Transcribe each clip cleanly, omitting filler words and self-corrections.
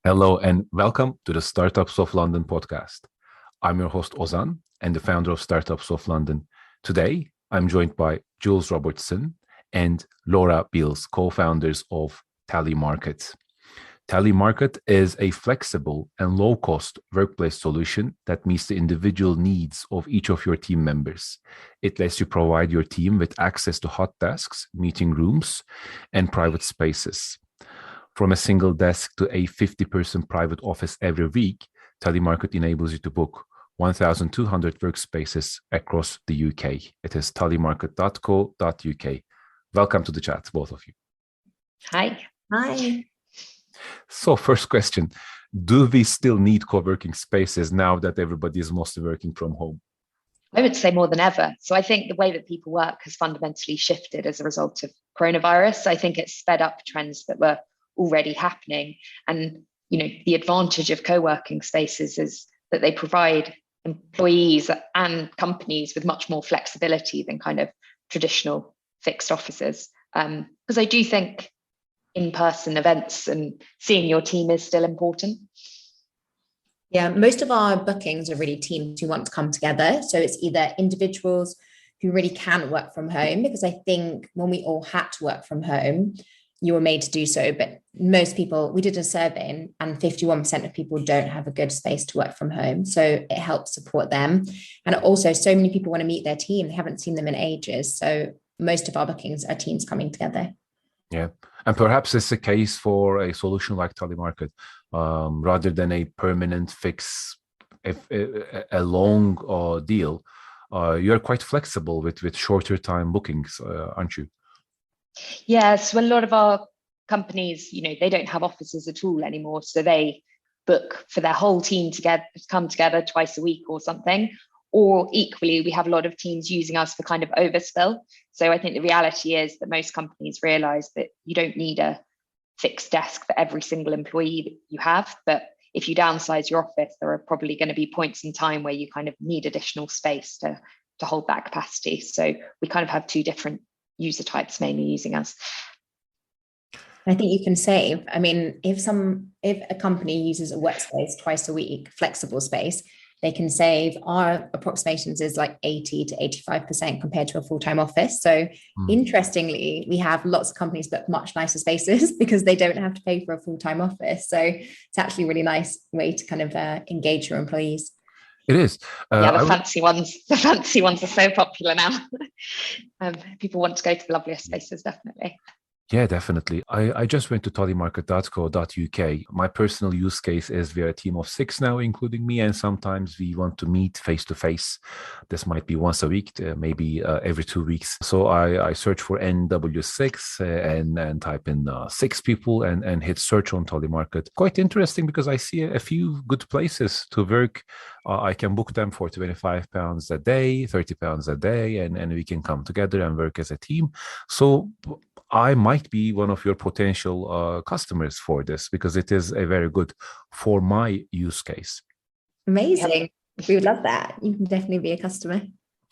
Hello and welcome to the Startups of London podcast. I'm your host Ozan and the founder of Startups of London. Today, I'm joined by Jules Robertson and Laura Beales, co-founders of Tallymarket. Tallymarket is a flexible and low-cost workplace solution that meets the individual needs of each of your team members. It lets you provide your team with access to hot desks, meeting rooms, and private spaces. From a single desk to a 50-person private office every week, Tallymarket enables you to book 1,200 workspaces across the UK. It is tallymarket.co.uk. Welcome to the chat, both of you. Hi. Hi. So first question, do we still need co-working spaces now that everybody is mostly working from home? I would say more than ever. So I think the way that people work has fundamentally shifted as a result of coronavirus. I think it's sped up trends that were already happening. And, the advantage of co-working spaces is that they provide employees and companies with much more flexibility than kind of traditional fixed offices. Because I do think in-person events and seeing your team is still important. Yeah, most of our bookings are really teams who want to come together. So it's either individuals who really can work from home, because I think when we all had to work from home, you were made to do so. But most people, we did a survey and 51% of people don't have a good space to work from home. So it helps support them. And also so many people want to meet their team. They haven't seen them in ages. So most of our bookings are teams coming together. Yeah. And perhaps it's a case for a solution like Tallymarket, rather than a permanent fix, a long deal. You're quite flexible with shorter time bookings, aren't you? Yeah, so a lot of our companies, they don't have offices at all anymore. So they book for their whole team to come together twice a week or something. Or equally, we have a lot of teams using us for kind of overspill. So I think the reality is that most companies realize that you don't need a fixed desk for every single employee that you have. But if you downsize your office, there are probably going to be points in time where you kind of need additional space to hold that capacity. So we kind of have two different user types mainly using us. I think you can save. I mean, if a company uses a workspace twice a week, flexible space, they can save. Our approximations is like 80 to 85% compared to a full-time office. So interestingly, we have lots of companies book much nicer spaces because they don't have to pay for a full-time office. So it's actually a really nice way to kind of engage your employees. It is. The fancy ones are so popular now. People want to go to the loveliest spaces, definitely. Yeah, definitely. I just went to tallymarket.co.uk. My personal use case is we're a team of 6 now, including me, and sometimes we want to meet face to face. This might be once a week, maybe every 2 weeks. So I search for NW6 and type in 6 people and hit search on Tallymarket. Quite interesting because I see a few good places to work. I can book them for £25 a day, £30 a day, and we can come together and work as a team. So I might be one of your potential customers for this because it is a very good for my use case. Amazing. We would love that. You can definitely be a customer.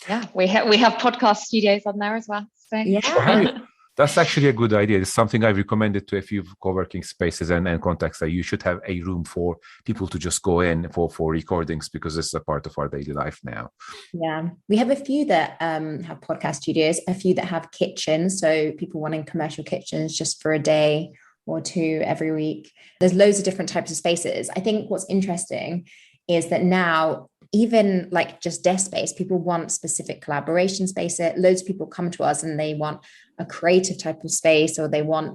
Yeah, we have podcast studios on there as well. So. Yeah. That's actually a good idea. It's something I've recommended to a few co-working spaces and contacts that you should have a room for people to just go in for recordings because it's a part of our daily life now. Yeah, we have a few that have podcast studios, a few that have kitchens. So people wanting commercial kitchens just for a day or two every week. There's loads of different types of spaces. I think what's interesting is that now, even like just desk space, people want specific collaboration space. Loads of people come to us and they want a creative type of space, or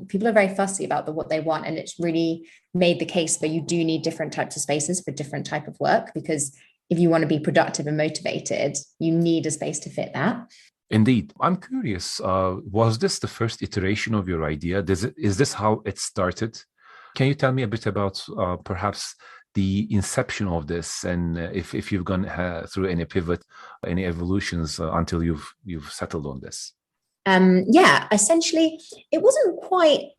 people are very fussy about what they want. And it's really made the case where you do need different types of spaces for different type of work, because if you want to be productive and motivated, you need a space to fit that. Indeed. I'm curious, was this the first iteration of your idea? Is this how it started? Can you tell me a bit about perhaps the inception of this, and if you've gone through any pivot, any evolutions until you've settled on this? Yeah, essentially, it wasn't quite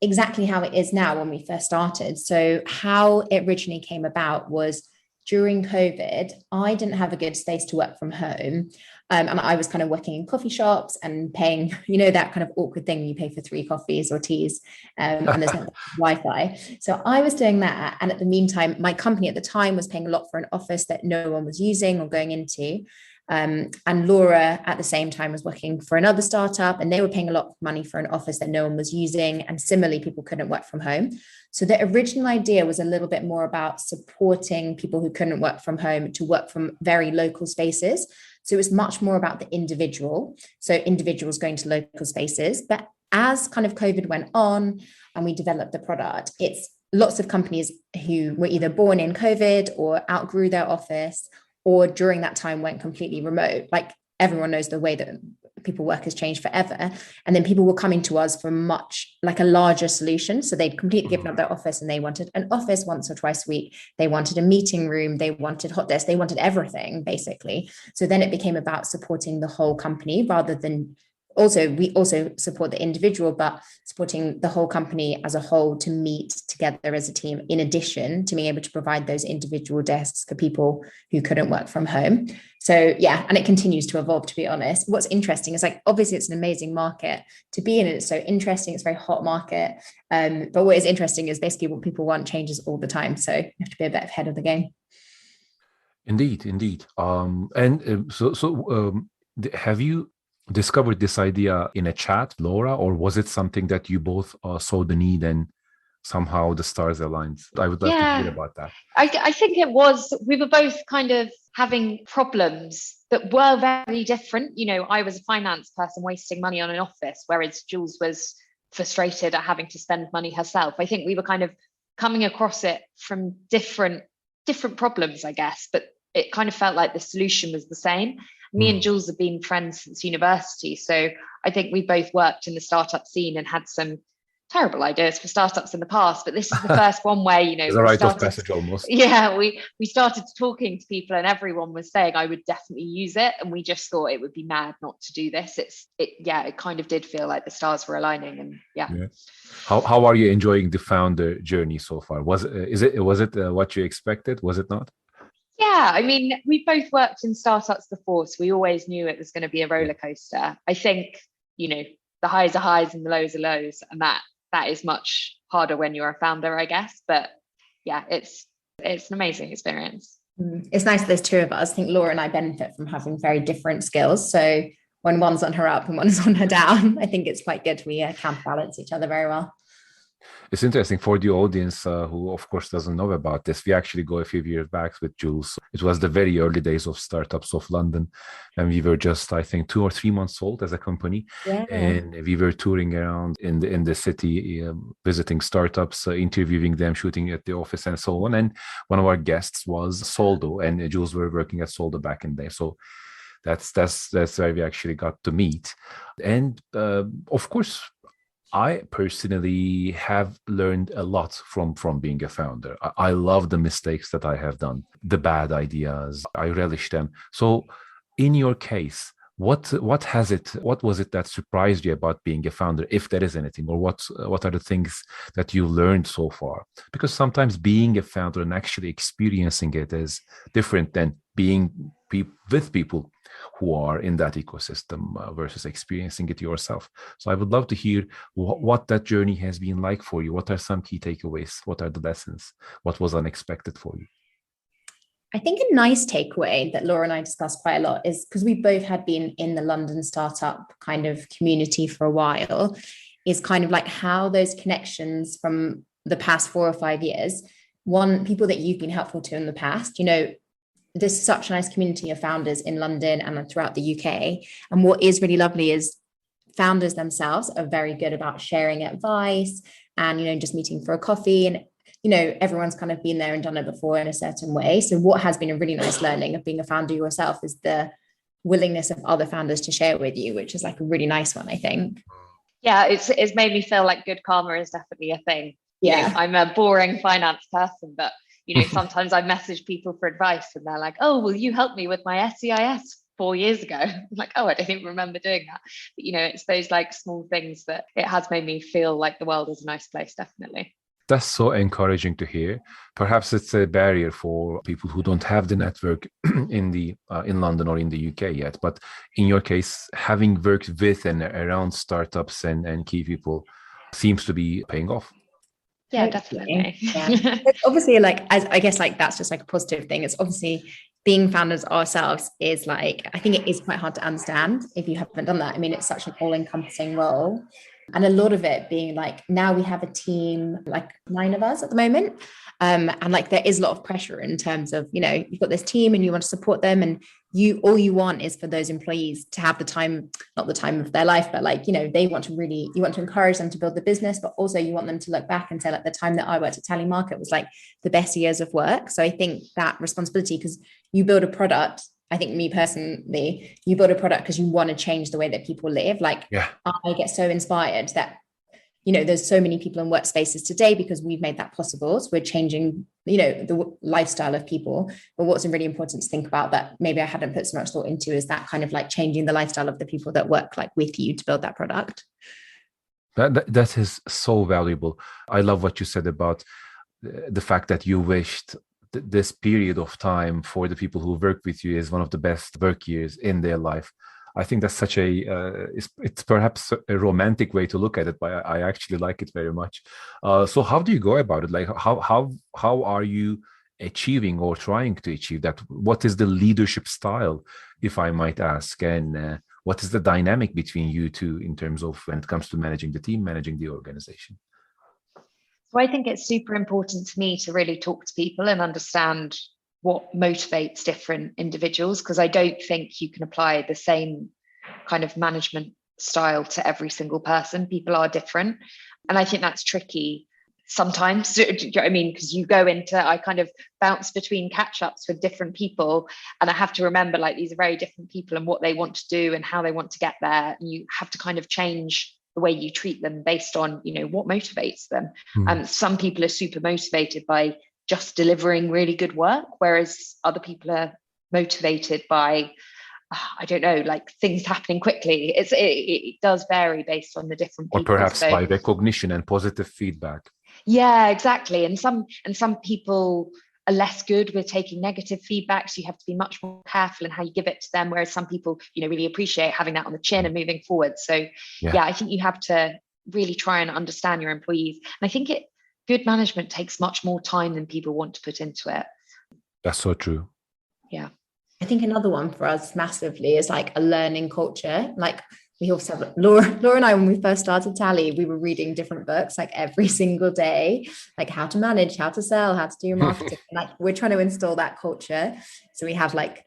exactly how it is now when we first started. So how it originally came about was during COVID, I didn't have a good space to work from home. And I was kind of working in coffee shops and paying, that kind of awkward thing you pay for 3 coffees or teas, and there's no Wi-Fi. So I was doing that. And at the meantime, my company at the time was paying a lot for an office that no one was using or going into. And Laura at the same time was working for another startup, and they were paying a lot of money for an office that no one was using. And similarly, people couldn't work from home. So the original idea was a little bit more about supporting people who couldn't work from home to work from very local spaces. So it was much more about the individual. So individuals going to local spaces. But as kind of COVID went on and we developed the product, it's lots of companies who were either born in COVID or outgrew their office, or during that time went completely remote. Like everyone knows the way that people work has changed forever. And then people were coming to us for much like a larger solution. So they'd completely given up their office and they wanted an office once or twice a week. They wanted a meeting room. They wanted hot desk. They wanted everything basically. So then it became about supporting the whole company rather than we also support the individual, but supporting the whole company as a whole to meet together as a team, in addition to being able to provide those individual desks for people who couldn't work from home. So yeah, and it continues to evolve, to be honest. What's interesting is like, obviously it's an amazing market to be in. It's so interesting. It's a very hot market. But what is interesting is basically what people want changes all the time. So you have to be a bit ahead of the game. Indeed. Have you discovered this idea in a chat, Laura, or was it something that you both saw the need and somehow the stars aligned? I would love to hear about that. I think it was, we were both kind of having problems that were very different. I was a finance person wasting money on an office, whereas Jules was frustrated at having to spend money herself. I think we were kind of coming across it from different problems, I guess, but it kind of felt like the solution was the same. Me and Jules have been friends since university. So I think we both worked in the startup scene and had some terrible ideas for startups in the past. But this is the first one where, it's a rite of passage almost. Yeah, we started talking to people and everyone was saying I would definitely use it. And we just thought it would be mad not to do this. It kind of did feel like the stars were aligning. And yeah. How are you enjoying the founder journey so far? Was it what you expected? Was it not? Yeah, I mean, we both worked in startups before, so we always knew it was going to be a roller coaster. I think, the highs are highs and the lows are lows, and that is much harder when you're a founder, I guess. But yeah, it's an amazing experience. It's nice there's 2 of us. I think Laura and I benefit from having very different skills. So when one's on her up and one's on her down, I think it's quite good. We counterbalance each other very well. It's interesting for the audience who, of course, doesn't know about this. We actually go a few years back with Jules. It was the very early days of Startups of London. And we were just, I think, 2 or 3 months old as a company. Yeah. And we were touring around in the city, visiting startups, interviewing them, shooting at the office and so on. And one of our guests was Soldo, and Jules were working at Soldo back in there. So that's where we actually got to meet. And of course, I personally have learned a lot from being a founder. I love the mistakes that I have done, the bad ideas. I relish them. So in your case, what was it that surprised you about being a founder, if there is anything, or what are the things that you learned so far? Because sometimes being a founder and actually experiencing it is different than being with people who are in that ecosystem versus experiencing it yourself. So I would love to hear what that journey has been like for you. What are some key takeaways? What are the lessons? What was unexpected for you? I think a nice takeaway that Laura and I discussed quite a lot is, because we both had been in the London startup kind of community for a while, is kind of like how those connections from the past 4 or 5 years, people that you've been helpful to in the past, there's such a nice community of founders in London and throughout the UK. And what is really lovely is founders themselves are very good about sharing advice and, just meeting for a coffee. And, everyone's kind of been there and done it before in a certain way. So what has been a really nice learning of being a founder yourself is the willingness of other founders to share with you, which is like a really nice one, I think. Yeah, it's made me feel like good karma is definitely a thing. Yeah. I'm a boring finance person, but sometimes I message people for advice and they're like, oh, will you help me with my SCIS 4 years ago? I'm like, oh, I don't even remember doing that. But, it's those like small things that it has made me feel like the world is a nice place, definitely. That's so encouraging to hear. Perhaps it's a barrier for people who don't have the network in London or in the UK yet. But in your case, having worked with and around startups and key people seems to be paying off. Yeah, definitely. Yeah. It's obviously, like, as I guess, like, that's just like a positive thing. It's obviously being founders ourselves is like, I think it is quite hard to understand if you haven't done that. I mean, it's such an all-encompassing role. And a lot of it being like, now we have a team, like 9 of us at the moment. And like, there is a lot of pressure in terms of, you've got this team and you want to support them, and all you want is for those employees to have the time, not the time of their life, but like, you want to encourage them to build the business, but also you want them to look back and say, like, the time that I worked at Tally Market was like the best years of work. So I think that responsibility, because you build a product, I think, me personally, you build a product because you want to change the way that people live. Like, yeah. I get so inspired that, there's so many people in workspaces today because we've made that possible. So we're changing, the lifestyle of people. But what's really important to think about that maybe I hadn't put so much thought into is that kind of like changing the lifestyle of the people that work like with you to build that product. That is so valuable. I love what you said about the fact that you wished this period of time for the people who work with you is one of the best work years in their life. I think that's such it's perhaps a romantic way to look at it, but I actually like it very much. So how do you go about it? Like, how are you achieving or trying to achieve that? What is the leadership style, if I might ask? And what is the dynamic between you two in terms of when it comes to managing the team, managing the organization? So I think it's super important to me to really talk to people and understand what motivates different individuals, because I don't think you can apply the same kind of management style to every single person. People are different. And I think that's tricky sometimes. Do you know what I mean? Because I kind of bounce between catch-ups with different people, and I have to remember, like, these are very different people and what they want to do and how they want to get there. And you have to kind of change the way you treat them based on, what motivates them. Some people are super motivated by just delivering really good work, whereas other people are motivated by, I don't know, like things happening quickly. It does vary based on the different people. Or perhaps by recognition and positive feedback. Yeah, exactly. And some people are less good with taking negative feedback, so you have to be much more careful in how you give it to them, whereas some people, really appreciate having that on the chin and moving forward. So yeah, I think you have to really try and understand your employees. And I think good management takes much more time than people want to put into it. That's so true. Yeah. I think another one for us massively is like a learning culture. Like, we also have Laura and I, when we first started Tally, we were reading different books like every single day, like how to manage, how to sell, how to do marketing. Like, we're trying to install that culture. So we have like,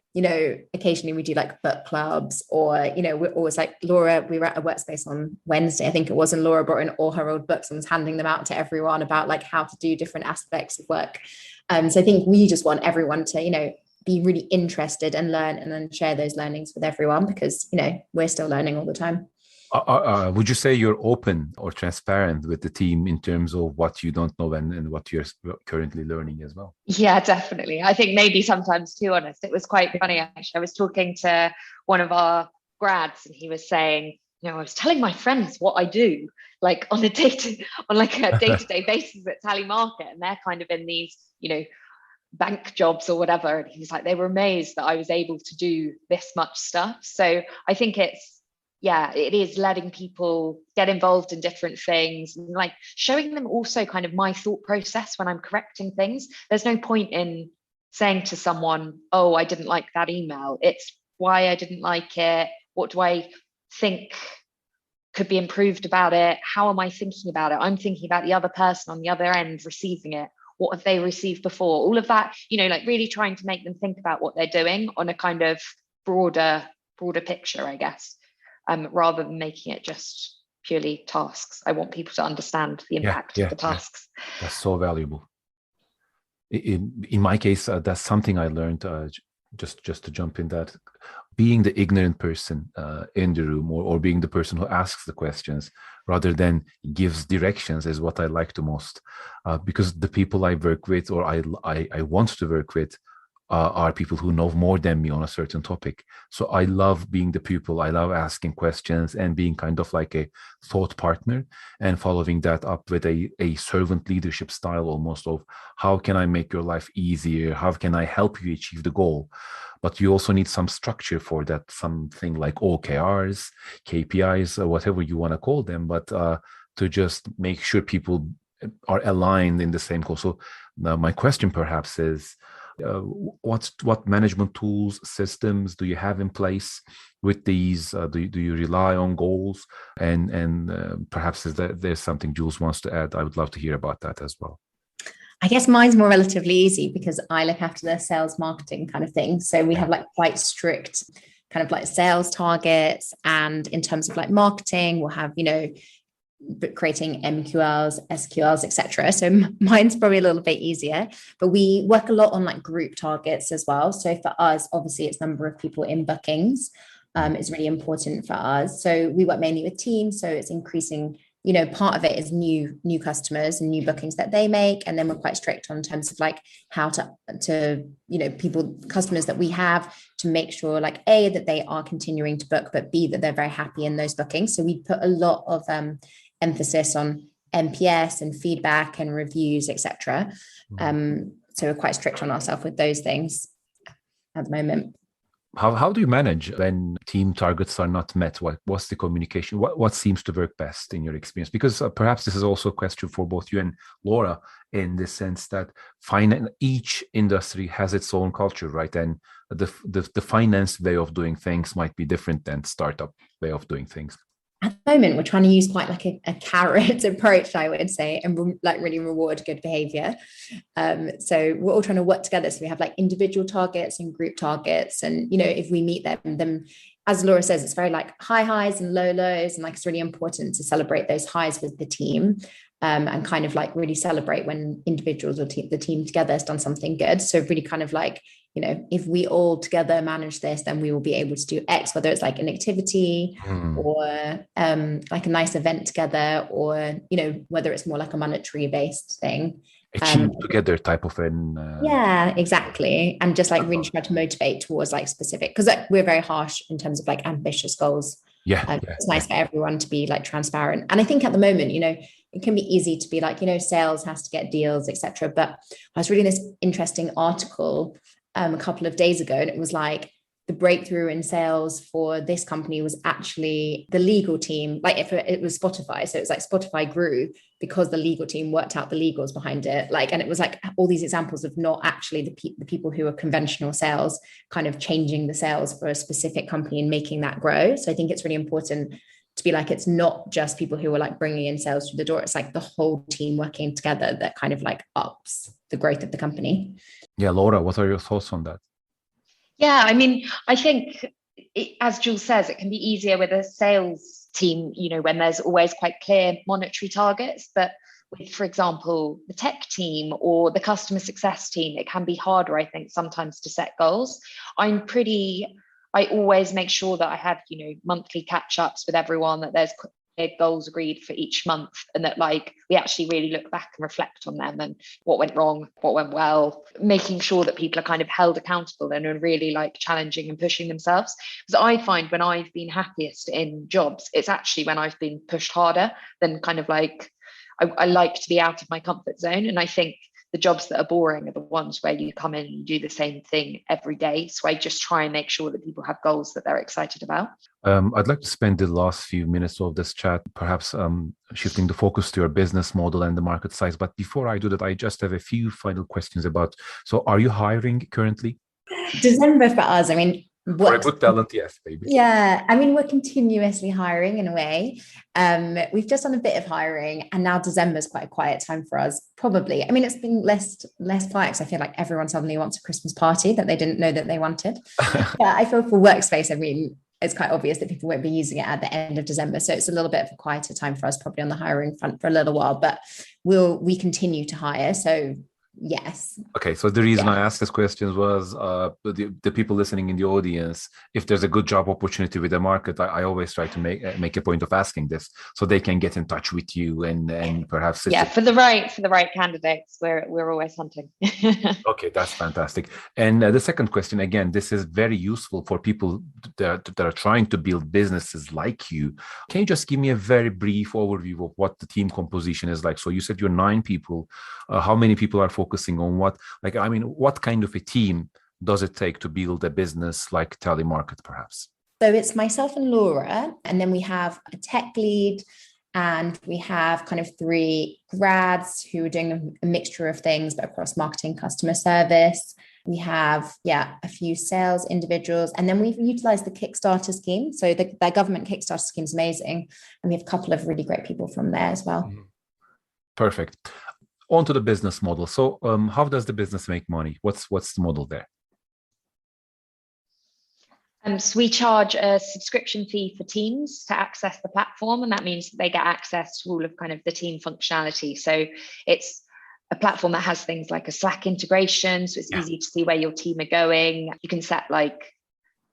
occasionally we do like book clubs, or, we're always like, Laura, we were at a workspace on Wednesday, I think it was, and Laura brought in all her old books and was handing them out to everyone about like how to do different aspects of work. So I think we just want everyone to, be really interested and learn, and then share those learnings with everyone, because, we're still learning all the time. Would you say you're open or transparent with the team in terms of what you don't know and what you're currently learning as well? Yeah, definitely. I think maybe sometimes too honest. It was quite funny, actually. I was talking to one of our grads, and he was saying, I was telling my friends what I do, like on a day-to-day basis at Tally Market, and they're kind of in these, bank jobs or whatever. And he was like, they were amazed that I was able to do this much stuff. So I think it is letting people get involved in different things, and like showing them also kind of my thought process when I'm correcting things. There's no point in saying to someone, oh, I didn't like that email. It's why I didn't like it. What do I think could be improved about it? How am I thinking about it? I'm thinking about the other person on the other end receiving it. What have they received before? All of that, like really trying to make them think about what they're doing on a kind of broader picture, I guess, rather than making it just purely tasks. I want people to understand the impact of the tasks. Yeah. That's so valuable. In my case, that's something I learned, just to jump in, that being the ignorant person in the room, or being the person who asks the questions rather than gives directions, is what I like the most, because the people I work with, or I want to work with, are people who know more than me on a certain topic. So I love being the pupil. I love asking questions and being kind of like a thought partner, and following that up with a servant leadership style, almost, of how can I make your life easier? How can I help you achieve the goal? But you also need some structure for that, something like OKRs, KPIs, or whatever you want to call them, but to just make sure people are aligned in the same goal. So now my question perhaps is, what management tools, systems do you have in place with these? Do you rely on goals? And perhaps there's something Jules wants to add. I would love to hear about that as well. I guess mine's more relatively easy because I look after the sales marketing kind of thing. So we have like quite strict kind of like sales targets. And in terms of like marketing, we'll have, creating MQLs, SQLs, etc. So mine's probably a little bit easier, but we work a lot on like group targets as well. So for us, obviously it's number of people in bookings is really important for us. So we work mainly with teams. So it's increasing, part of it is new customers and new bookings that they make. And then we're quite strict on terms of like how to customers that we have, to make sure like A, that they are continuing to book, but B, that they're very happy in those bookings. So we put a lot of emphasis on NPS and feedback and reviews, etc. So we're quite strict on ourselves with those things at the moment. How do you manage when team targets are not met? What's the communication? What seems to work best in your experience? Because perhaps this is also a question for both you and Laura, in the sense that each industry has its own culture, right? And the finance way of doing things might be different than startup way of doing things. At the moment, we're trying to use quite like a carrot approach, I would say, and like really reward good behavior. So we're all trying to work together. So we have like individual targets and group targets. And, if we meet them, then as Laura says, it's very like high highs and low lows. And like, it's really important to celebrate those highs with the team. And kind of like really celebrate when individuals or the team together has done something good. So really kind of like, if we all together manage this, then we will be able to do X, whether it's like an activity or like a nice event together, or, whether it's more like a monetary based thing. Achieve together type of an... Yeah, exactly. And just like really try to motivate towards like specific, because like, we're very harsh in terms of like ambitious goals. It's nice for everyone to be like transparent. And I think at the moment, it can be easy to be like, sales has to get deals, etc. But I was reading this interesting article a couple of days ago, and it was like the breakthrough in sales for this company was actually the legal team. Like if it was Spotify, so it's like Spotify grew because the legal team worked out the legals behind it. Like, and it was like all these examples of not actually the people who are conventional sales kind of changing the sales for a specific company and making that grow. So I think it's really important to be like, it's not just people who are like bringing in sales through the door. It's like the whole team working together that kind of like ups the growth of the company. Yeah, Laura, what are your thoughts on that? Yeah, I mean, I think as Jules says, it can be easier with a sales team, when there's always quite clear monetary targets. But with, for example, the tech team or the customer success team, it can be harder, I think, sometimes to set goals. I always make sure that I have, monthly catch-ups with everyone, that there's goals agreed for each month, and that like we actually really look back and reflect on them and what went wrong, what went well, making sure that people are kind of held accountable and are really like challenging and pushing themselves. Because I find when I've been happiest in jobs, it's actually when I've been pushed harder than kind of like I like to be out of my comfort zone. And I think the jobs that are boring are the ones where you come in and you do the same thing every day. So I just try and make sure that people have goals that they're excited about. I'd like to spend the last few minutes of this chat, perhaps shifting the focus to your business model and the market size. But before I do that, I just have a few final questions about, so are you hiring currently? December for us, I mean, for a good talent, yes, baby. Yeah, I mean, we're continuously hiring in a way. We've just done a bit of hiring, and now December is quite a quiet time for us. Probably, I mean, it's been less quiet because I feel like everyone suddenly wants a Christmas party that they didn't know that they wanted. But I feel for workspace, I mean, it's quite obvious that people won't be using it at the end of December, so it's a little bit of a quieter time for us, probably on the hiring front for a little while. But we continue to hire, so Yes. Okay, so the reason Yeah. I asked this question was the people listening in the audience, if there's a good job opportunity with the market, I always try to make a point of asking this so they can get in touch with you and perhaps For the right candidates, we're always hunting. Okay, that's fantastic. And the second question, again, this is very useful for people that are trying to build businesses like you. Can you just give me a very brief overview of what the team composition is like? So you said you're 9 people. How many people are focusing on what? Like, I mean, what kind of a team does it take to build a business like Telemarket, perhaps? So it's myself and Laura, and then we have a tech lead, and we have kind of 3 grads who are doing a mixture of things, but across marketing, customer service. We have, a few sales individuals. And then we've utilized the Kickstarter scheme. So the government Kickstarter scheme is amazing. And we have a couple of really great people from there as well. Perfect. On to the business model. So how does the business make money? What's the model there? So we charge a subscription fee for teams to access the platform, and that means that they get access to all of kind of the team functionality. So it's a platform that has things like a Slack integration, so it's easy to see where your team are going. You can set like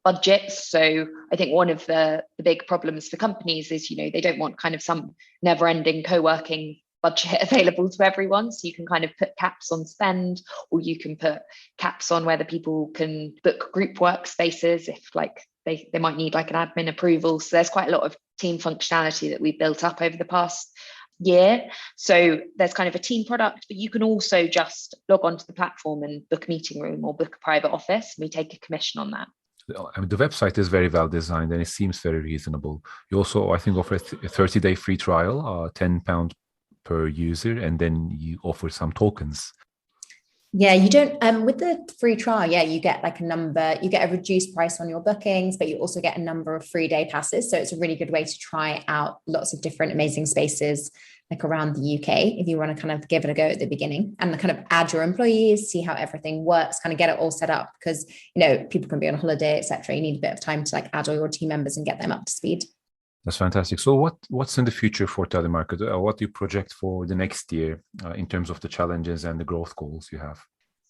budgets. So I think one of the big problems for companies is, they don't want kind of some never-ending co-working budget available to everyone. So you can kind of put caps on spend, or you can put caps on whether people can book group workspaces if like they might need like an admin approval. So there's quite a lot of team functionality that we've built up over the past year. So there's kind of a team product, but you can also just log onto the platform and book a meeting room or book a private office, and we take a commission on that. I mean, the website is very well designed and it seems very reasonable. You also, I think, offer a 30-day free trial, £10 per user, and then you offer some tokens. Yeah, you don't, with the free trial, you get like you get a reduced price on your bookings, but you also get a number of free day passes. So it's a really good way to try out lots of different amazing spaces like around the UK, if you want to kind of give it a go at the beginning and kind of add your employees, see how everything works, kind of get it all set up, because, people can be on holiday, etc. You need a bit of time to like add all your team members and get them up to speed. That's fantastic. So what's in the future for Telemarket? What do you project for the next year in terms of the challenges and the growth goals you have?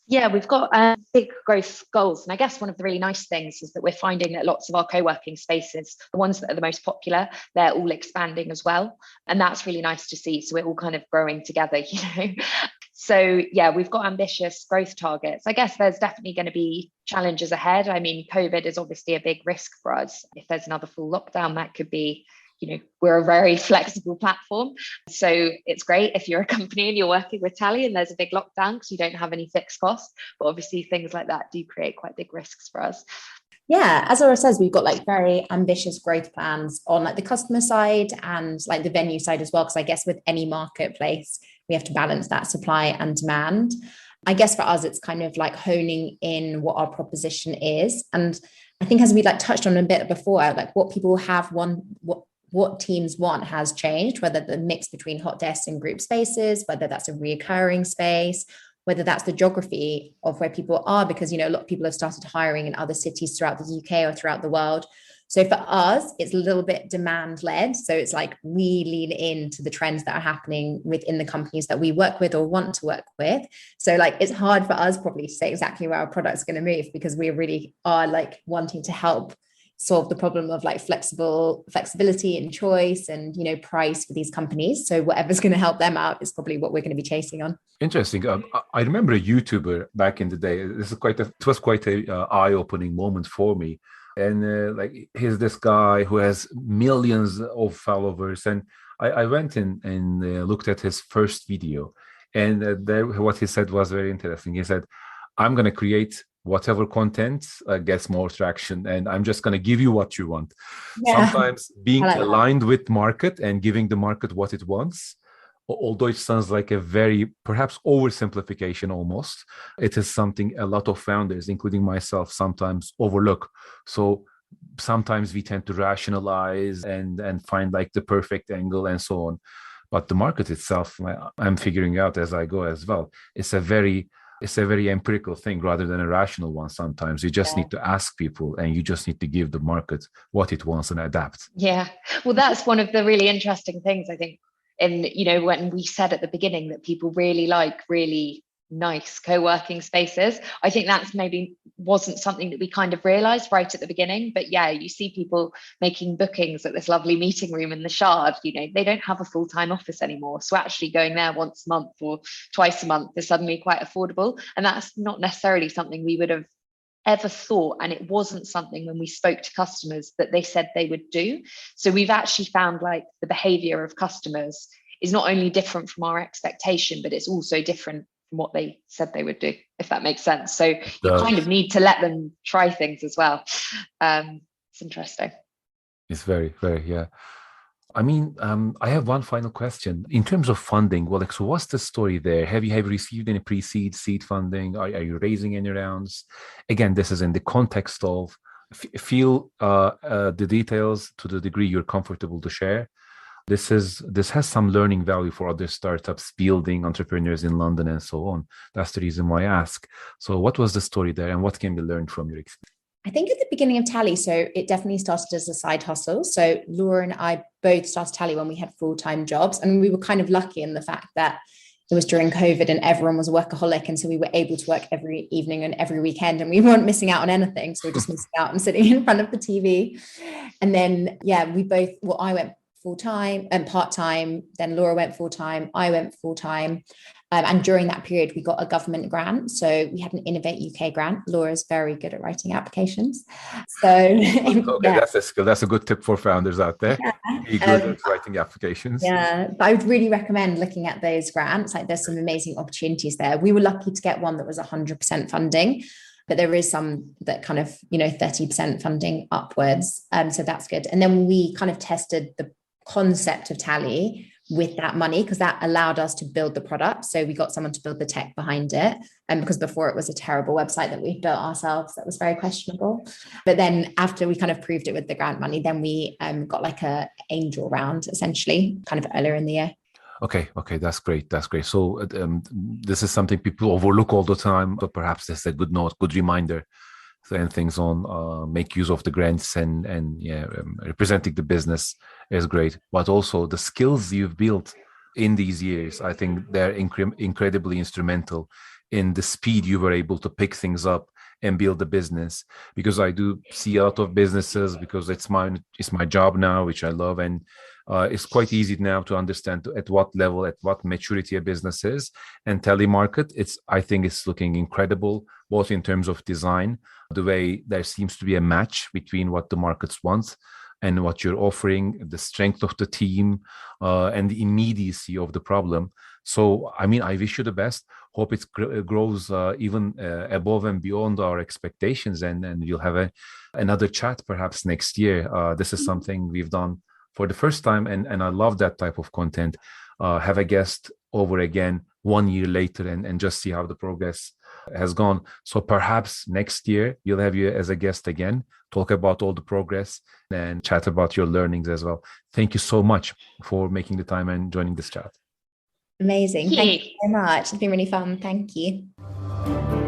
Yeah, we've got big growth goals. And I guess one of the really nice things is that we're finding that lots of our co-working spaces, the ones that are the most popular, they're all expanding as well. And that's really nice to see. So we're all kind of growing together, So we've got ambitious growth targets. I guess there's definitely going to be challenges ahead. I mean, COVID is obviously a big risk for us. If there's another full lockdown, that could be, we're a very flexible platform. So it's great if you're a company and you're working with Tally and there's a big lockdown because you don't have any fixed costs. But obviously things like that do create quite big risks for us. Yeah, as Laura says, we've got like very ambitious growth plans on like the customer side and like the venue side as well. Because I guess with any marketplace, we have to balance that supply and demand. I guess for us, it's kind of like honing in what our proposition is. And I think as we like touched on a bit before, like what people have what teams want has changed, whether the mix between hot desks and group spaces, whether that's a reoccurring space, whether that's the geography of where people are, because, a lot of people have started hiring in other cities throughout the UK or throughout the world. So for us, it's a little bit demand led. So it's like we lean into the trends that are happening within the companies that we work with or want to work with. So like, it's hard for us probably to say exactly where our product's going to move, because we really are like wanting to help solve the problem of like flexibility and choice and price for these companies. So whatever's going to help them out is probably what we're going to be chasing on. Interesting. I remember a YouTuber back in the day. It was quite a eye-opening moment for me. And like here's this guy who has millions of followers, and I went in and looked at his first video, and there what he said was very interesting. He said, "I'm going to create whatever content gets more traction, and I'm just going to give you what you want." Yeah. Sometimes being aligned with market and giving the market what it wants, although it sounds like a very perhaps oversimplification almost, it is something a lot of founders, including myself, sometimes overlook. So sometimes we tend to rationalize and find like the perfect angle and so on. But the market itself, I'm figuring out as I go as well, it's a very empirical thing rather than a rational one. Sometimes you just need to ask people, and you just need to give the market what it wants and adapt. Yeah. Well, that's one of the really interesting things, I think. And, when we said at the beginning that people really like really nice co-working spaces. I think that's maybe wasn't something that we kind of realized right at the beginning, but yeah, you see people making bookings at this lovely meeting room in the Shard. They don't have a full-time office anymore, so actually going there once a month or twice a month is suddenly quite affordable, and that's not necessarily something we would have ever thought, and it wasn't something when we spoke to customers that they said they would do. So we've actually found like the behavior of customers is not only different from our expectation, but it's also different from what they said they would do, if that makes sense. So you kind of need to let them try things as well. It's interesting. It's very, very, yeah. I mean, I have one final question. In terms of funding, well, so what's the story there? Have you received any seed funding? Are you raising any rounds? Again, this is in the context of feel the details to the degree you're comfortable to share. This has some learning value for other startups, building entrepreneurs in London and so on. That's the reason why I ask. So what was the story there and what can be learned from your experience? I think at the beginning of Tally, so it definitely started as a side hustle. So Laura and I both started Tally when we had full-time jobs. And we were kind of lucky in the fact that it was during COVID and everyone was a workaholic. And so we were able to work every evening and every weekend and we weren't missing out on anything. So we're just missing out and sitting in front of the TV. And then, yeah, I went full-time and part-time. Then Laura went full-time. I went full-time. And during that period, we got a government grant. So we had an Innovate UK grant. Laura's very good at writing applications. So okay, yeah. That's a skill. That's a good tip for founders out there. Yeah. Be good at writing applications. Yeah, but I would really recommend looking at those grants. Like there's some amazing opportunities there. We were lucky to get one that was 100% funding, but there is some that kind of, 30% funding upwards. So that's good. And then we kind of tested the concept of Tally with that money because that allowed us to build the product. So we got someone to build the tech behind it. And because before it was a terrible website that we built ourselves, that was very questionable. But then after we kind of proved it with the grant money, then we got like a angel round essentially kind of earlier in the year. Okay, that's great. So this is something people overlook all the time, but perhaps that's a good reminder. And things on make use of the grants and representing the business is great, but also the skills you've built in these years, I think they're incredibly instrumental in the speed you were able to pick things up and build the business. Because I do see a lot of businesses, because it's my job now, which I love, and it's quite easy now to understand at what level, at what maturity a business is. And telemarket, I think it's looking incredible, both in terms of design, the way there seems to be a match between what the markets want and what you're offering, the strength of the team, and the immediacy of the problem. So, I mean, I wish you the best. Hope it grows even above and beyond our expectations, and you'll have another chat perhaps next year. This is something we've done for the first time, and I love that type of content. Have a guest over again 1 year later and just see how the progress has gone. So perhaps next year you'll have you as a guest again, talk about all the progress and chat about your learnings as well. Thank you so much for making the time and joining this chat. Amazing. Thank you so much. It's been really fun. Thank you.